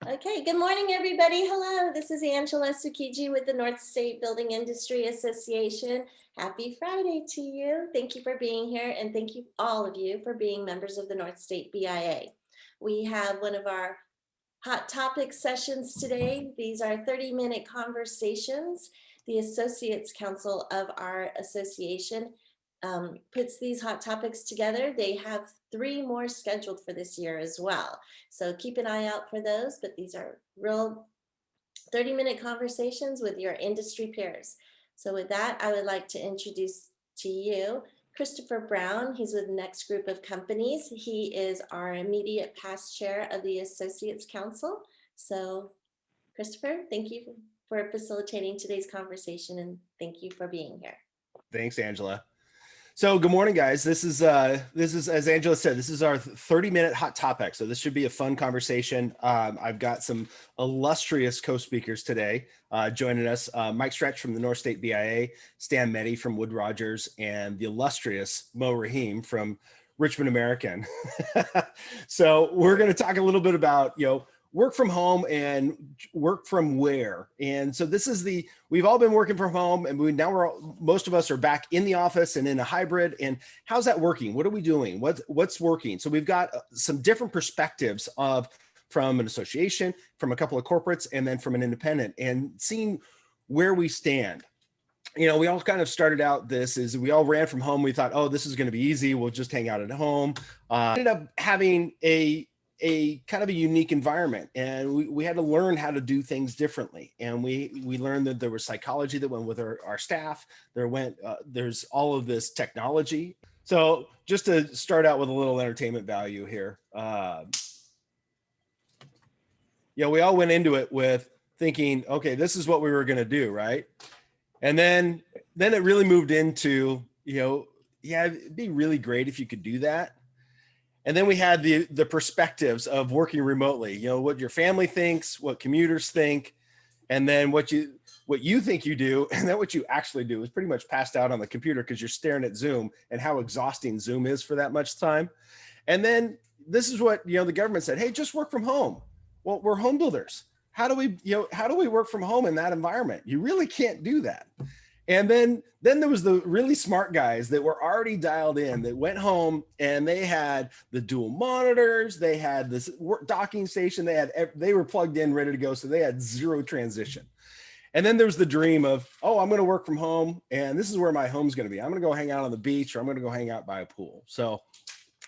Okay, good morning, everybody. Hello, this is Angela Tsukiji with the North State Building Industry Association. Happy Friday to you. Thank you for being here, and thank you all of you for being members of the North State BIA. We have one of our hot topic sessions today. These are 30-minute conversations. The Associates Council of our association puts these hot topics together. They have 3 more scheduled for this year as well. So keep an eye out for those, but these are real 30-minute conversations with your industry peers. So with that, I would like to introduce to you Christopher Brown. He's with Next Group of Companies. He is our immediate past chair of the Associates Council. So Christopher, thank you for facilitating today's conversation, and thank you for being here. Thanks, Angela. So good morning, guys. This is as Angela said, this is our 30-minute hot topic. So this should be a fun conversation. I've got some illustrious co-speakers today joining us. Mike Stretch from the North State BIA, Stan Meddy from Wood Rogers, and the illustrious Mo Rahim from Richmond American. So we're going to talk a little bit about, work from home and work from where. And so this is we've all been working from home, and most of us are back in the office and in a hybrid. And how's that working? What are we doing? What's working? So we've got some different perspectives from an association, from a couple of corporates, and then from an independent, and seeing where we stand. We all kind of started out we all ran from home. We thought, oh, this is going to be easy. We'll just hang out at home. Ended up having a kind of a unique environment, and we had to learn how to do things differently. And we learned that there was psychology that went with our staff. There's all of this technology. So just to start out with a little entertainment value here, we all went into it with thinking, okay, this is what we were going to do, right? And then it really moved into, it'd be really great if you could do that. And then we had the perspectives of working remotely, what your family thinks, what commuters think, and then what you think you do, and then what you actually do is pretty much passed out on the computer because you're staring at Zoom and how exhausting Zoom is for that much time. And then this is what, the government said, hey, just work from home. Well, we're home builders. How do we work from home in that environment? You really can't do that. And then there was the really smart guys that were already dialed in, that went home and they had the dual monitors, they had this docking station, they were plugged in, ready to go. So they had zero transition. And then there was the dream of, oh, I'm going to work from home, and this is where my home's going to be. I'm going to go hang out on the beach, or I'm going to go hang out by a pool. So,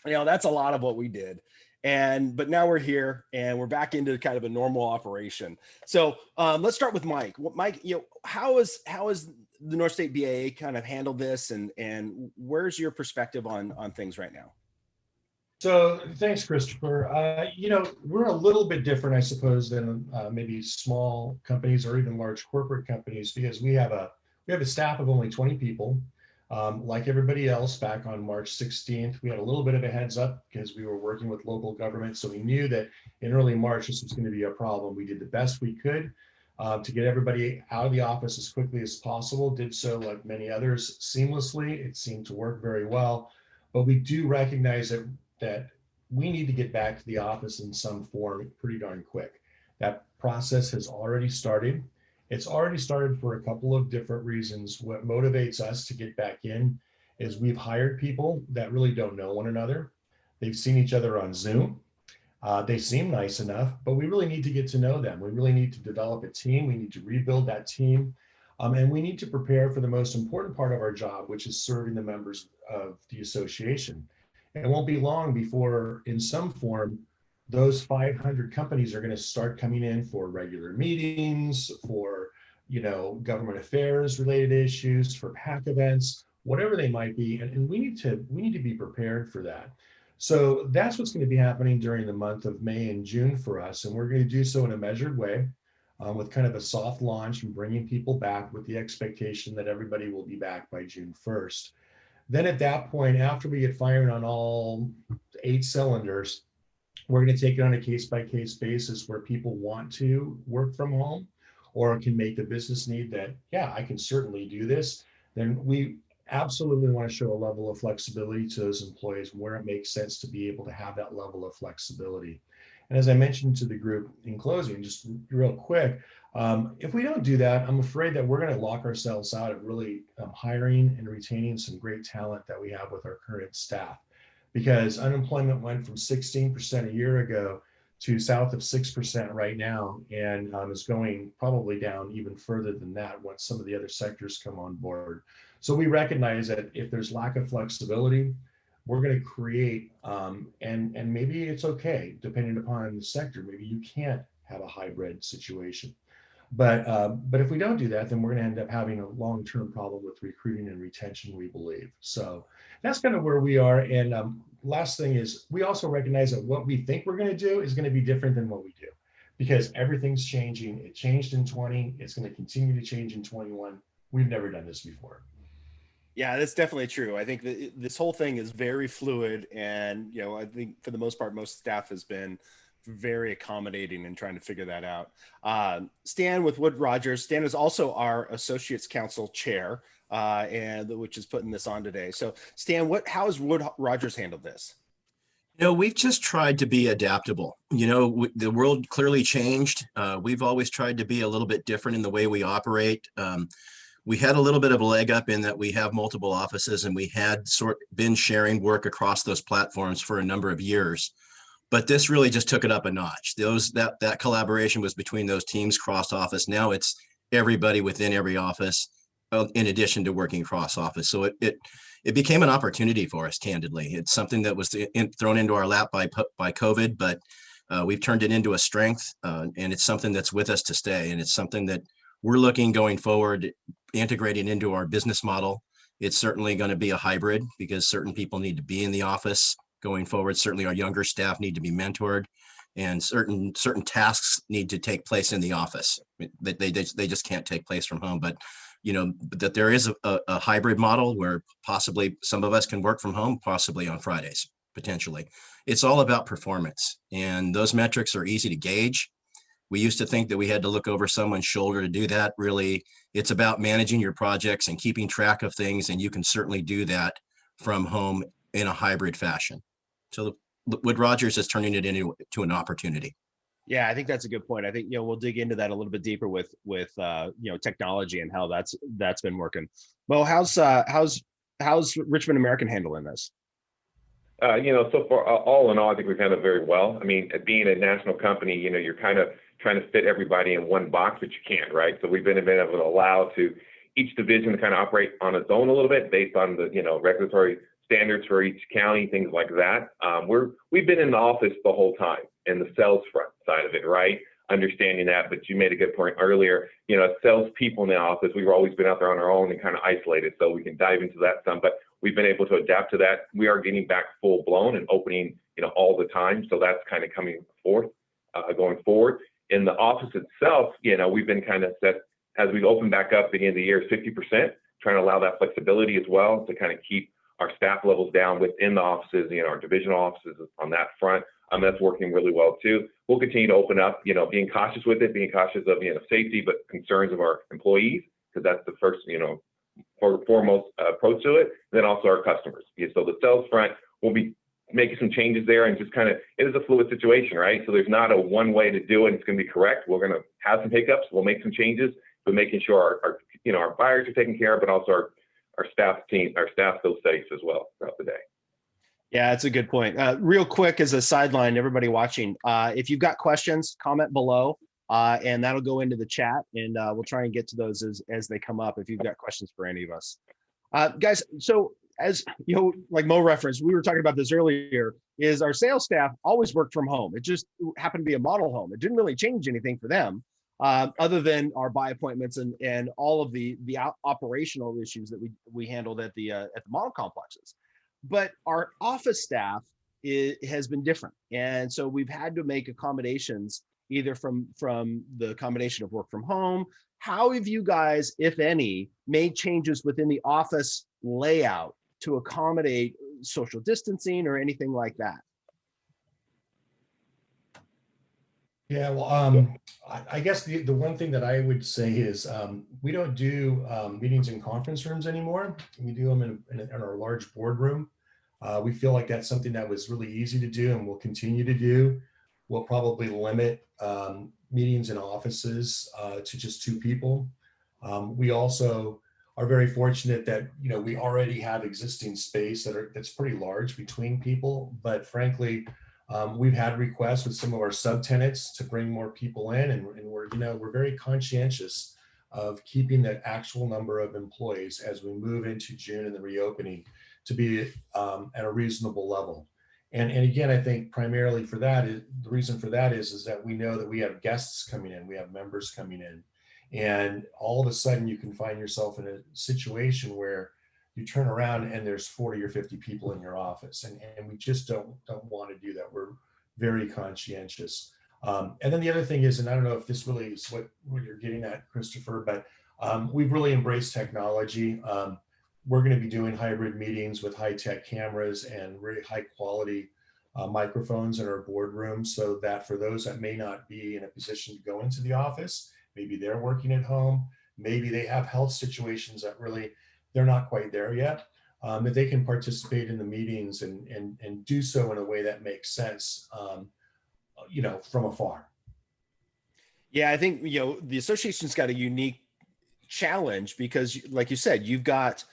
that's a lot of what we did. But now we're here and we're back into kind of a normal operation. So let's start with Mike. Mike, how is the North State BAA kind of handled this, and where's your perspective on things right now? So thanks, Christopher. We're a little bit different, I suppose, than maybe small companies or even large corporate companies, because we have a staff of only 20 people. Like everybody else, back on March 16th, we had a little bit of a heads up because we were working with local government. So we knew that in early March, this was going to be a problem. We did the best we could to get everybody out of the office as quickly as possible, did so like many others seamlessly. It seemed to work very well, but we do recognize that we need to get back to the office in some form pretty darn quick. That process has already started. It's already started for a couple of different reasons. What motivates us to get back in is we've hired people that really don't know one another. They've seen each other on Zoom. They seem nice enough, but we really need to get to know them. We really need to develop a team. We need to rebuild that team. And we need to prepare for the most important part of our job, which is serving the members of the association. It won't be long before, in some form, those 500 companies are going to start coming in for regular meetings, for government affairs related issues, for PAC events, whatever they might be, and we need to be prepared for that. So that's what's going to be happening during the month of May and June for us, and we're going to do so in a measured way, with kind of a soft launch and bringing people back with the expectation that everybody will be back by June 1st. Then at that point, after we get firing on all 8 cylinders, we're going to take it on a case-by-case basis where people want to work from home or can make the business need that, yeah, I can certainly do this. Then we absolutely want to show a level of flexibility to those employees where it makes sense to be able to have that level of flexibility. And as I mentioned to the group in closing, just real quick, if we don't do that, I'm afraid that we're going to lock ourselves out of really hiring and retaining some great talent that we have with our current staff, because unemployment went from 16% a year ago to south of 6% right now, and is going probably down even further than that once some of the other sectors come on board. So we recognize that if there's lack of flexibility, we're going to create, and maybe it's okay, depending upon the sector, maybe you can't have a hybrid situation. But if we don't do that, then we're going to end up having a long-term problem with recruiting and retention, we believe. So that's kind of where we are. And last thing is, we also recognize that what we think we're going to do is going to be different than what we do, because everything's changing. It changed in 20. It's going to continue to change in 21. We've never done this before. Yeah, that's definitely true. I think that this whole thing is very fluid, and I think for the most part, most staff has been very accommodating in trying to figure that out. Stan with Wood Rogers. Stan is also our Associates Council chair, and which is putting this on today. So, Stan, how has Wood Rogers handled this? We've just tried to be adaptable. The world clearly changed. We've always tried to be a little bit different in the way we operate. We had a little bit of a leg up in that we have multiple offices, and we had been sharing work across those platforms for a number of years. But this really just took it up a notch. That collaboration was between those teams cross office. Now it's everybody within every office, in addition to working cross office. So it became an opportunity for us, candidly. It's something that was thrown into our lap by COVID, but we've turned it into a strength, and it's something that's with us to stay. And it's something that we're looking going forward, integrating into our business model. It's certainly going to be a hybrid, because certain people need to be in the office going forward. Certainly our younger staff need to be mentored, and certain tasks need to take place in the office. They just can't take place from home. But that there is a hybrid model where possibly some of us can work from home, possibly on Fridays, potentially. It's all about performance, and those metrics are easy to gauge. We used to think that we had to look over someone's shoulder to do that. Really, it's about managing your projects and keeping track of things, and you can certainly do that from home in a hybrid fashion. So Wood Rogers is turning it into an opportunity. Yeah, I think that's a good point. I think we'll dig into that a little bit deeper with technology and how that's been working. Well, how's Richmond American handling this? So far, all in all, I think we've handled it very well. I mean, being a national company, you're kind of trying to fit everybody in one box, but you can't, right? So we've been able to allow to each division to kind of operate on its own a little bit based on the, regulatory standards for each county, things like that. We've been in the office the whole time in the sales front side of it, right? Understanding that, but you made a good point earlier. As salespeople in the office, we've always been out there on our own and kind of isolated, so we can dive into that some. But we've been able to adapt to that. We are getting back full blown and opening, all the time. So that's kind of coming forth, going forward. In the office itself, we've been kind of set as we open back up at the end of the year, 50%, trying to allow that flexibility as well to kind of keep our staff levels down within the offices, our divisional offices on that front. That's working really well too. We'll continue to open up, being cautious with it, being cautious of, safety, but concerns of our employees, because that's the first, foremost approach to it. Then also our customers. So the sales front, we'll be making some changes there, and just kind of, it is a fluid situation, right? So there's not a one way to do it. It's going to be correct. We're going to have some hiccups. We'll make some changes, but making sure our buyers are taken care of, but also our staff feels safe as well throughout the day. Yeah, that's a good point. Real quick, as a sideline, everybody watching, if you've got questions, comment below, and that'll go into the chat, and we'll try and get to those as they come up if you've got questions for any of us. Guys, so as like Mo referenced, we were talking about this earlier, is our sales staff always worked from home. It just happened to be a model home. It didn't really change anything for them, other than our buy appointments and all of the operational issues that we handled at the model complexes. But our office staff has been different. And so we've had to make accommodations either from the combination of work from home. How have you guys, if any, made changes within the office layout to accommodate social distancing or anything like that? Yeah, well, I guess the one thing that I would say is we don't do meetings in conference rooms anymore. We do them in our large boardroom. We feel like that's something that was really easy to do and we'll continue to do. We'll probably limit meetings in offices to just 2 people. We also are very fortunate that, you know, we already have existing space that's pretty large between people, but frankly, we've had requests with some of our subtenants to bring more people in, and we're, you know, we're very conscientious of keeping the actual number of employees as we move into June and the reopening to be at a reasonable level. And again, I think primarily for that is the reason for that is that we know that we have guests coming in, we have members coming in, and all of a sudden you can find yourself in a situation where you turn around and there's 40 or 50 people in your office, and we just don't want to do that. We're very conscientious. And then the other thing is, and I don't know if this really is what you're getting at, Christopher, but we've really embraced technology. We're going to be doing hybrid meetings with high-tech cameras and really high-quality microphones in our boardroom, so that for those that may not be in a position to go into the office, maybe they're working at home, maybe they have health situations that really they're not quite there yet, that they can participate in the meetings and do so in a way that makes sense, you know, from afar. Yeah, I think, you know, the association's got a unique challenge because, like you said, you've got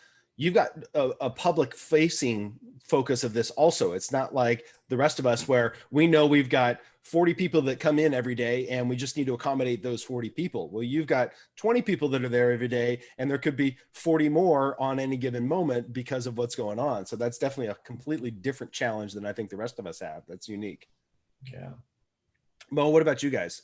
a public facing focus of this also. It's not like the rest of us where we know we've got 40 people that come in every day and we just need to accommodate those 40 people. Well, you've got 20 people that are there every day, and there could be 40 more on any given moment because of what's going on. So that's definitely a completely different challenge than I think the rest of us have. That's unique. Yeah. Mo, what about you guys?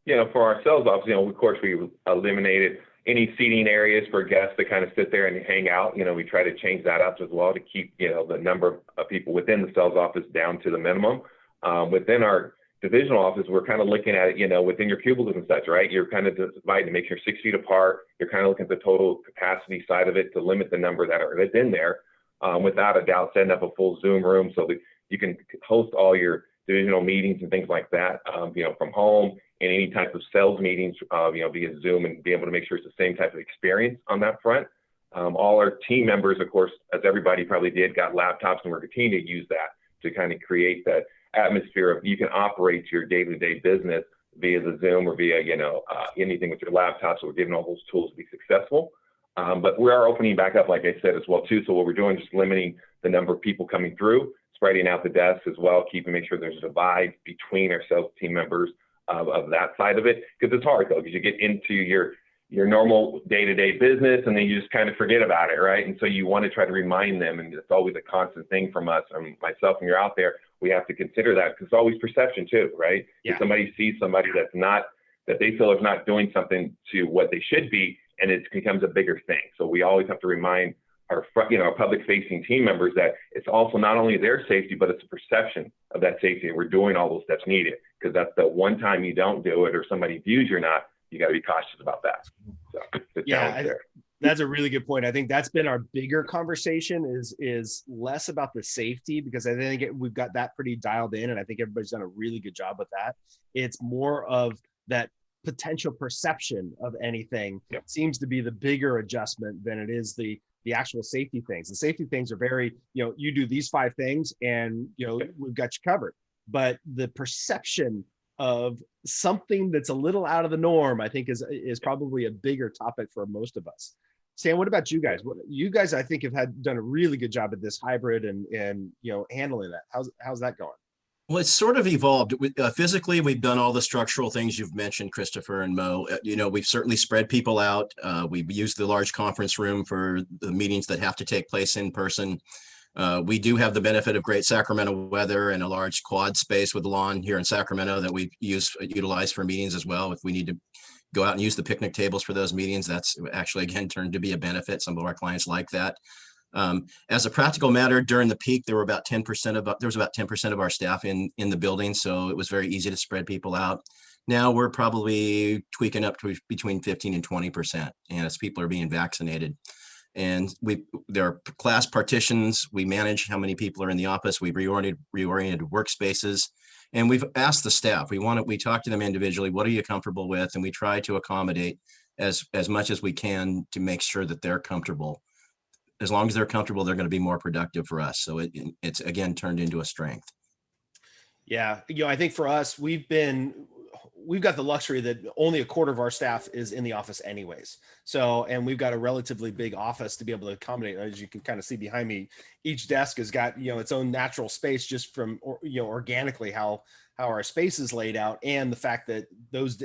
You know, for our sales office, you know, of course, we eliminated any seating areas for guests to kind of sit there and hang out. You know, we try to change that up as well to keep, you know, the number of people within the sales office down to the minimum. Within our divisional office, we're kind of looking at it, you know, within your cubicles and such, right? You're kind of dividing to make sure 6 feet apart. You're kind of looking at the total capacity side of it to limit the number that's in there. Without a doubt, setting up a full Zoom room so that you can host all your divisional meetings and things like that, you know, from home, and any type of sales meetings, you know, via Zoom, and be able to make sure it's the same type of experience on that front. All our team members, of course, as everybody probably did, got laptops, and we're continuing to use that to kind of create that atmosphere of you can operate your day-to-day business via the Zoom or via, you know, anything with your laptop. So we're giving all those tools to be successful. But we are opening back up, like I said, as well too. So what we're doing is just limiting the number of people coming through, spreading out the desks as well, make sure there's a divide between our sales team members of that side of it. Because it's hard though, because you get into your normal day-to-day business and then you just kind of forget about it, right? And so you want to try to remind them, and it's always a constant thing from us, myself, and you're out there, we have to consider that, because it's always perception too, right? Yeah. If somebody sees somebody that they feel is not doing something to what they should be, and it becomes a bigger thing. So we always have to remind our public-facing team members that it's also not only their safety, but it's a perception of that safety, and we're doing all those steps needed, because that's the one time you don't do it or somebody views you're not, you got to be cautious about that. So the challenge there. That's a really good point. I think that's been our bigger conversation is less about the safety, because I think we've got that pretty dialed in, and I think everybody's done a really good job with that. It's more of that potential perception of anything. Yep. Seems to be the bigger adjustment than it is the actual safety things. The safety things are very, you do these 5 things and, we've got you covered. But the perception of something that's a little out of the norm, I think is probably a bigger topic for most of us. Sam, what about you guys? You guys, I think, have done a really good job at this hybrid and handling that. How's that going? Well, it's sort of evolved. Physically, we've done all the structural things you've mentioned, Christopher and Mo. We've certainly spread people out. We've used the large conference room for the meetings that have to take place in person. We do have the benefit of great Sacramento weather and a large quad space with lawn here in Sacramento that we utilize for meetings as well. If we need to go out and use the picnic tables for those meetings, that's actually, again, turned to be a benefit. Some of our clients like that. As a practical matter, during the peak, there was about 10% of our staff in the building, so it was very easy to spread people out. Now we're probably tweaking up to between 15 and 20%, and as people are being vaccinated. And there are class partitions. We manage how many people are in the office. We've reoriented workspaces, and we've asked the staff. We talk to them individually. What are you comfortable with? And we try to accommodate as much as we can to make sure that they're comfortable. As long as they're comfortable, they're going to be more productive for us. So it's again turned into a strength. Yeah, I think for us, we've got the luxury that only a quarter of our staff is in the office anyways. So, and we've got a relatively big office to be able to accommodate. As you can kind of see behind me, each desk has got, its own natural space just from, organically how our space is laid out. And the fact that those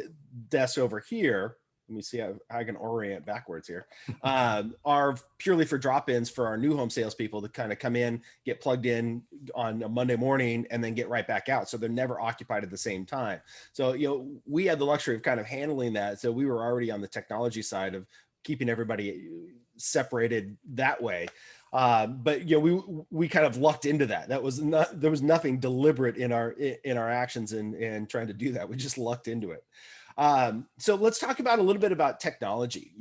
desks over here, let me see how I can orient backwards here, are purely for drop-ins for our new home salespeople to kind of come in, get plugged in on a Monday morning, and then get right back out. So they're never occupied at the same time. So, we had the luxury of kind of handling that. So we were already on the technology side of keeping everybody separated that way. But we kind of lucked into that. There was nothing deliberate in our actions in trying to do that. We just lucked into it. So let's talk about a little bit about technology.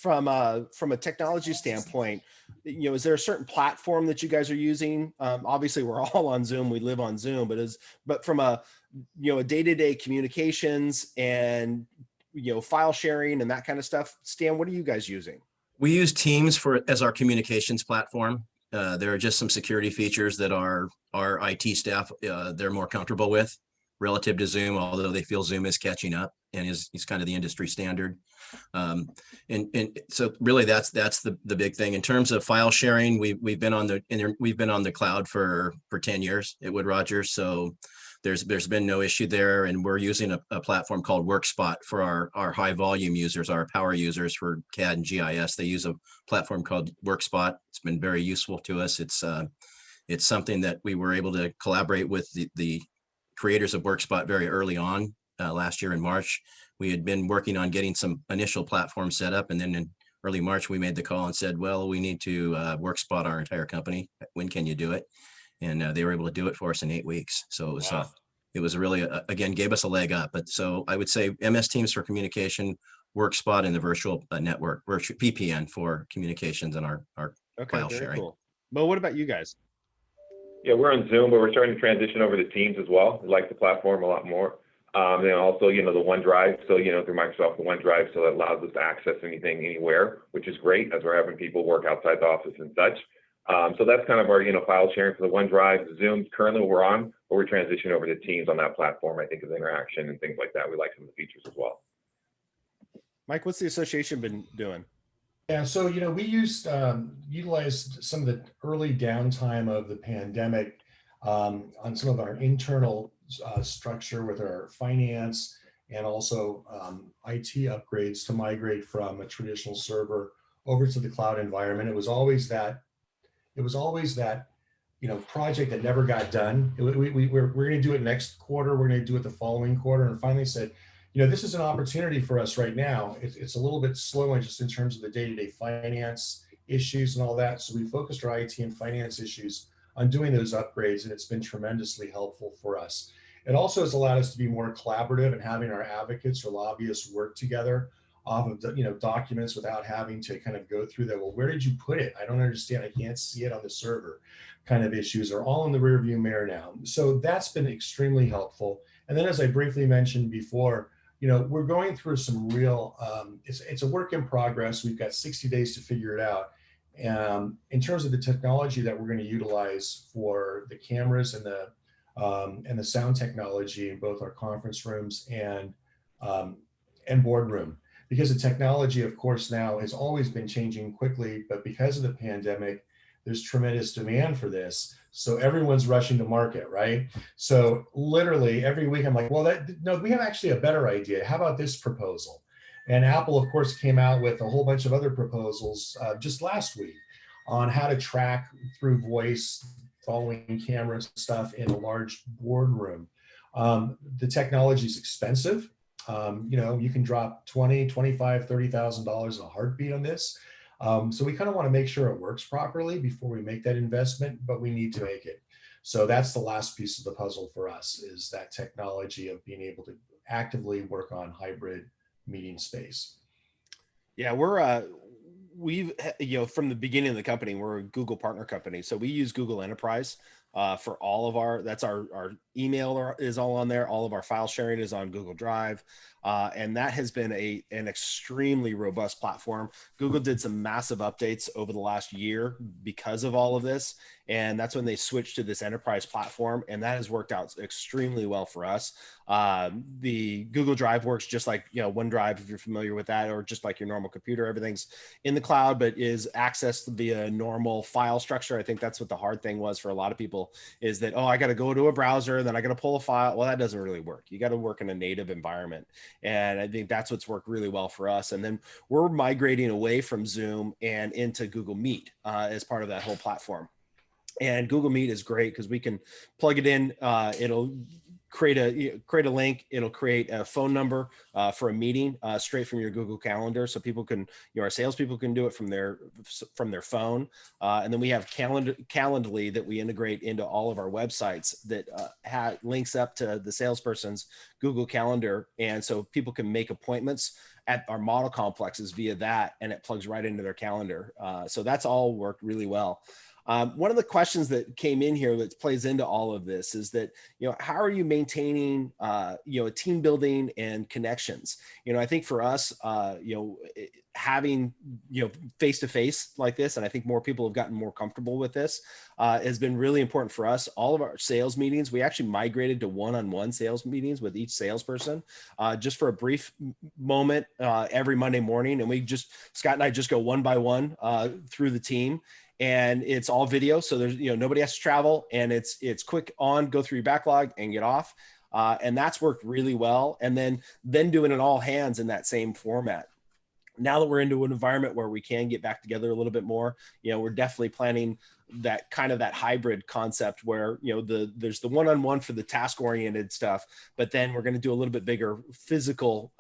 From a technology standpoint, is there a certain platform that you guys are using? Obviously, we're all on Zoom. We live on Zoom, but from a day-to-day communications and file sharing and that kind of stuff, Stan, what are you guys using? We use Teams as our communications platform. There are just some security features that our IT staff they're more comfortable with relative to Zoom, although they feel Zoom is catching up and is kind of the industry standard. And so really that's the big thing in terms of file sharing. We've been on the cloud for 10 years at Wood Rogers. So there's been no issue there. And we're using a platform called WorkSpot for our high volume users, our power users for CAD and GIS. They use a platform called WorkSpot. It's been very useful to us. It's something that we were able to collaborate with the creators of WorkSpot very early on last year in March. We had been working on getting some initial platforms set up. And then in early March, we made the call and said, well, we need to WorkSpot our entire company. When can you do it? And they were able to do it for us in 8 weeks. So it was really, again, gave us a leg up. But so I would say MS Teams for communication, WorkSpot and the virtual network, virtual VPN for communications and our file sharing. Cool. Mo, what about you guys? Yeah, we're on Zoom, but we're starting to transition over to Teams as well. We like the platform a lot more. And also, the OneDrive. So, through Microsoft, the OneDrive, so that allows us to access anything, anywhere, which is great as we're having people work outside the office and such. So that's kind of our, file sharing for the OneDrive. Zoom currently we're on, but we're transitioning over to Teams on that platform. I think of interaction and things like that. We like some of the features as well. Mike, what's the association been doing? Yeah, so we utilized some of the early downtime of the pandemic on some of our internal structure with our finance and also IT upgrades to migrate from a traditional server over to the cloud environment. It was always that project that never got done. We're going to do it next quarter. We're going to do it the following quarter, and finally said, this is an opportunity for us right now. It's a little bit slow just in terms of the day-to-day finance issues and all that. So we focused our IT and finance issues on doing those upgrades, and it's been tremendously helpful for us. It also has allowed us to be more collaborative and having our advocates or lobbyists work together off of documents without having to kind of go through that. Well, where did you put it? I don't understand. I can't see it on the server. Kind of issues are all in the rearview mirror now. So that's been extremely helpful. And then, as I briefly mentioned before, we're going through some real, it's a work in progress. We've got 60 days to figure it out. In terms of the technology that we're going to utilize for the cameras and the sound technology in both our conference rooms and boardroom, because the technology, of course, now has always been changing quickly, but because of the pandemic, there's tremendous demand for this. So everyone's rushing to market, right? So literally every week I'm like, well, we have actually a better idea. How about this proposal? And Apple, of course, came out with a whole bunch of other proposals just last week on how to track through voice, following camera stuff in a large boardroom. The technology is expensive. You can drop $20,000, $25,000, $30,000 in a heartbeat on this. So we kind of want to make sure it works properly before we make that investment, but we need to make it. So that's the last piece of the puzzle for us, is that technology of being able to actively work on hybrid meeting space. Yeah, we've from the beginning of the company, we're a Google partner company. So we use Google Enterprise for all of our email is all on there. All of our file sharing is on Google Drive. And that has been an extremely robust platform. Google did some massive updates over the last year because of all of this. And that's when they switched to this enterprise platform. And that has worked out extremely well for us. The Google Drive works just like, OneDrive, if you're familiar with that, or just like your normal computer. Everything's in the cloud, but is accessed via normal file structure. I think that's what the hard thing was for a lot of people, is that, I got to go to a browser, then I got to pull a file. Well, that doesn't really work. You got to work in a native environment. And I think that's what's worked really well for us. And then we're migrating away from Zoom and into Google Meet as part of that whole platform. And Google Meet is great because we can plug it in. It'll create a link. It'll create a phone number for a meeting straight from your Google Calendar, so people can, our salespeople can do it from their phone. And then we have Calendly that we integrate into all of our websites that links up to the salesperson's Google Calendar, and so people can make appointments at our model complexes via that, and it plugs right into their calendar. So that's all worked really well. One of the questions that came in here that plays into all of this is that, how are you maintaining, team building and connections? I think for us, having, face-to-face like this, and I think more people have gotten more comfortable with this, has been really important for us. All of our sales meetings, we actually migrated to one-on-one sales meetings with each salesperson, just for a brief moment every Monday morning. And Scott and I just go one by one through the team. And it's all video. So there's, nobody has to travel, and it's quick on, go through your backlog and get off. And that's worked really well. And then doing it all hands in that same format. Now that we're into an environment where we can get back together a little bit more, we're definitely planning that hybrid concept where, there's the one-on-one for the task-oriented stuff, but then we're going to do a little bit bigger physical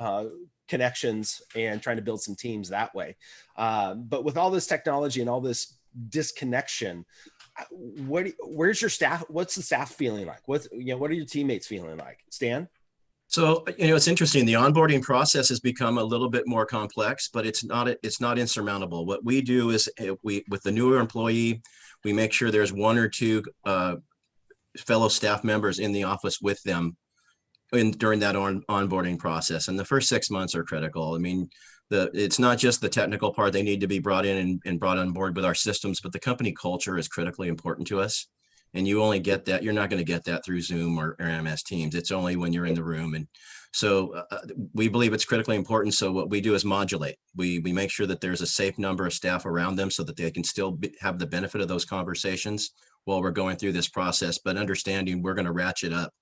connections and trying to build some teams that way. But with all this technology and all this disconnection, where's your staff? What's the staff feeling like? What are your teammates feeling like? Stan? So, it's interesting. The onboarding process has become a little bit more complex, but it's not insurmountable. What we do is with the newer employee, we make sure there's one or two fellow staff members in the office with them during that onboarding process. And the first 6 months are critical. I mean, it's not just the technical part. They need to be brought in and brought on board with our systems, but the company culture is critically important to us. And you only get that, you're not going to get that through Zoom or MS Teams. It's only when you're in the room. And so we believe it's critically important. So what we do is modulate. We make sure that there's a safe number of staff around them so that they can still have the benefit of those conversations while we're going through this process, but understanding we're going to ratchet up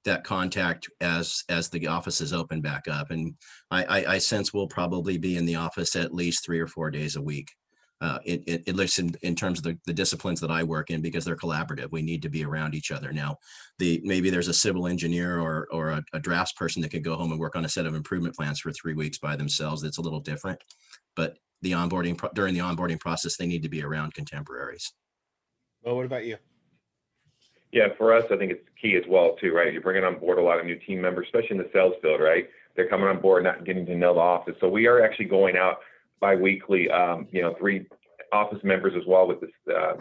that contact as the offices open back up. And I sense we'll probably be in the office at least 3 or 4 days a week. At least in terms of the disciplines that I work in, because they're collaborative. We need to be around each other. Now, maybe there's a civil engineer or a drafts person that could go home and work on a set of improvement plans for 3 weeks by themselves. That's a little different, but during the onboarding process, they need to be around contemporaries. Well, what about you? Yeah, for us, I think it's key as well too, right? You're bringing on board a lot of new team members, especially in the sales field, right? They're coming on board, not getting to know the office. So we are actually going out bi-weekly, 3 office members as well with this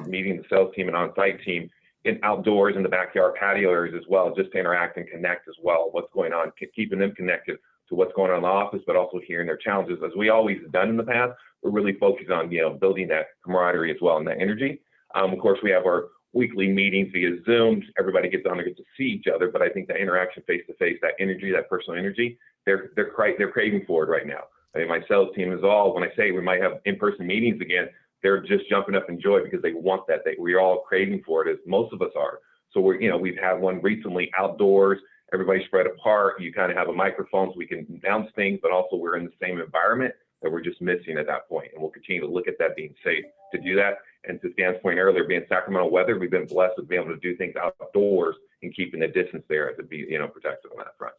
meeting the sales team and on-site team in outdoors in the backyard patio areas as well, just to interact and connect as well. What's going on, keeping them connected to what's going on in the office, but also hearing their challenges. As we always have done in the past, we're really focused on, building that camaraderie as well and that energy. Of course, we have our weekly meetings via Zoom. Everybody gets on there, gets to see each other, but I think that interaction face-to-face, that energy, that personal energy, they're craving for it right now. I mean, my sales team is all, when I say we might have in-person meetings again, they're just jumping up in joy because they want that. We're all craving for it, as most of us are. So we've had one recently outdoors, everybody spread apart. You kind of have a microphone so we can announce things, but also we're in the same environment that we're just missing at that point. And we'll continue to look at that being safe to do that. And to Stan's point earlier, being Sacramento weather, we've been blessed with being able to do things outdoors and keeping the distance there to be, protected on that front.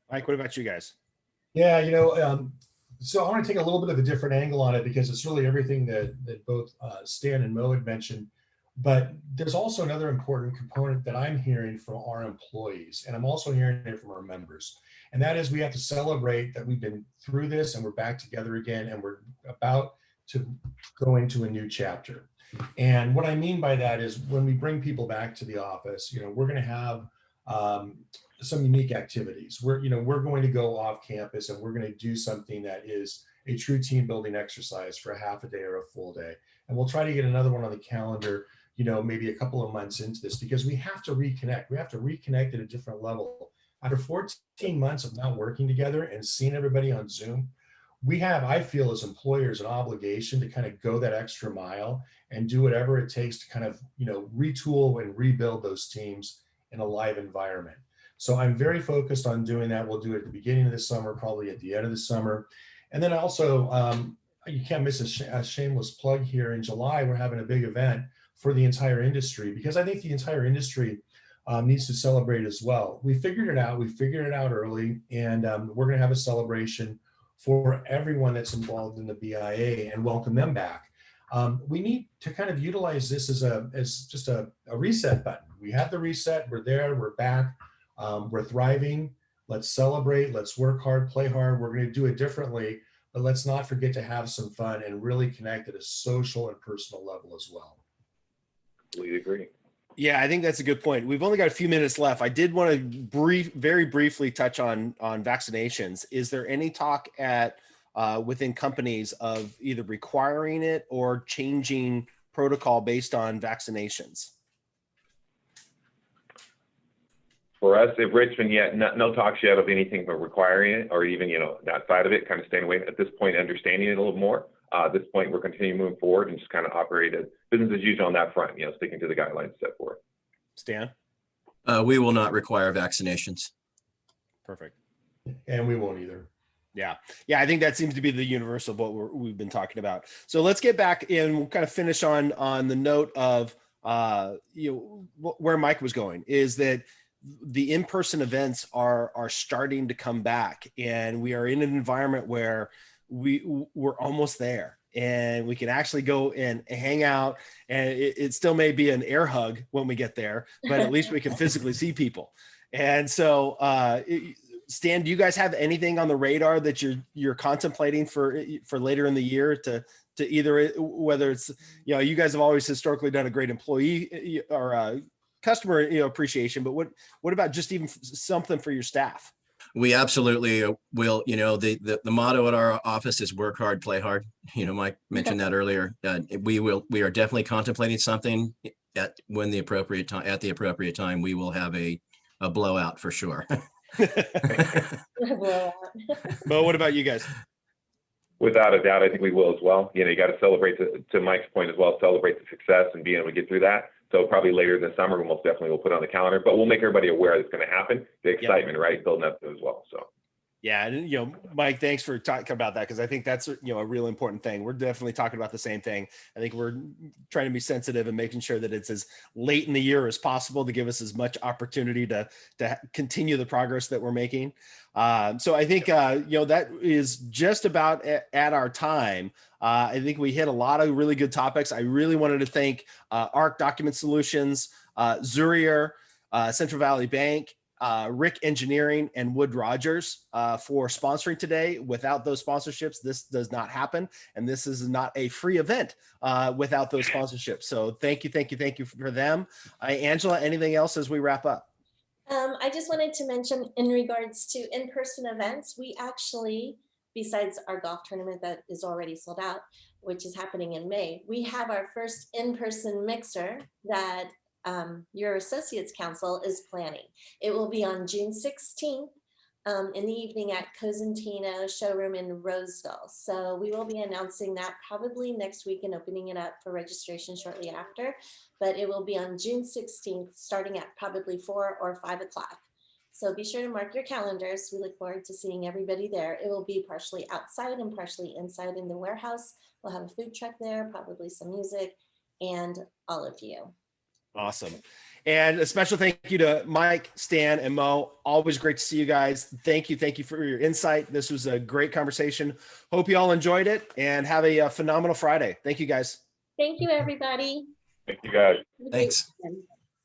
Mike, what about you guys? Yeah, so I want to take a little bit of a different angle on it because it's really everything that both Stan and Mo had mentioned. But there's also another important component that I'm hearing from our employees, and I'm also hearing it from our members. And that is we have to celebrate that we've been through this and we're back together again, and we're about to go into a new chapter. And what I mean by that is when we bring people back to the office, we're going to have some unique activities. We're going to go off campus and we're going to do something that is a true team building exercise for a half a day or a full day. And we'll try to get another one on the calendar, maybe a couple of months into this, because we have to reconnect. We have to reconnect at a different level. After 14 months of not working together and seeing everybody on Zoom, we have, I feel, as employers, an obligation to kind of go that extra mile and do whatever it takes to kind of, retool and rebuild those teams in a live environment. So I'm very focused on doing that. We'll do it at the beginning of the summer, probably at the end of the summer. And then also, you can't miss a shameless plug here. In July, we're having a big event for the entire industry, because I think the entire industry needs to celebrate as well. We figured it out. We figured it out early, and we're going to have a celebration for everyone that's involved in the BIA and welcome them back. We need to kind of utilize this as just a reset button. We have the reset. We're there. We're back. We're thriving. Let's celebrate. Let's work hard, play hard. We're going to do it differently, but let's not forget to have some fun and really connect at a social and personal level as well. Completely agree. Yeah, I think that's a good point. We've only got a few minutes left. I did want to very briefly touch on vaccinations. Is there any talk within companies of either requiring it or changing protocol based on vaccinations? For us at Richmond, yet no talks yet of anything but requiring it, or even that side of it, kind of staying away at this point, understanding it a little more. At this point, we're continuing moving forward and just kind of operate as business as usual on that front, sticking to the guidelines set forth. Stan? We will not require vaccinations. Perfect. And we won't either. Yeah. I think that seems to be the universal of what we've been talking about. So let's get back and we'll kind of finish on the note of where Mike was going, is that the in-person events are starting to come back, and we are in an environment where we're almost there, and we can actually go and hang out, and it still may be an air hug when we get there, but at least we can physically see people. And so Stan, do you guys have anything on the radar that you're contemplating for later in the year to either, whether it's, you guys have always historically done a great employee or customer appreciation, but what about just even something for your staff? We absolutely will. The motto at our office is work hard, play hard. Mike mentioned that earlier. We are definitely contemplating something at the appropriate time. We will have a blowout for sure. Mo, what about you guys? Without a doubt, I think we will as well. You got to celebrate, to Mike's point as well, celebrate the success and being able to get through that. So probably later this summer, we most definitely will put it on the calendar, but we'll make everybody aware it's going to happen. The excitement, right? Building up to it as well. So. Yeah. And, Mike, thanks for talking about that, because I think that's, a real important thing. We're definitely talking about the same thing. I think we're trying to be sensitive and making sure that it's as late in the year as possible to give us as much opportunity to continue the progress that we're making. So I think, that is just about at our time. I think we hit a lot of really good topics. I really wanted to thank ARC Document Solutions, Zurier, Central Valley Bank, Rick Engineering, and Wood Rogers for sponsoring today. Without those sponsorships, this does not happen. And this is not a free event without those sponsorships. So thank you for them. Angela, anything else as we wrap up? I just wanted to mention, in regards to in-person events, we actually, besides our golf tournament that is already sold out, which is happening in May, we have our first in-person mixer that your Associates Council is planning. It will be on June 16th in the evening at Cosentino Showroom in Roseville. So we will be announcing that probably next week and opening it up for registration shortly after. But it will be on June 16th, starting at probably 4 or 5 o'clock. So be sure to mark your calendars. We look forward to seeing everybody there. It will be partially outside and partially inside in the warehouse. We'll have a food truck there, probably some music, and all of you. Awesome. And a special thank you to Mike, Stan, and Mo. Always great to see you guys. Thank you for your insight. This was a great conversation. Hope you all enjoyed it, and have a phenomenal Friday. Thank you, guys. Thank you, everybody. Thank you, guys. Thanks.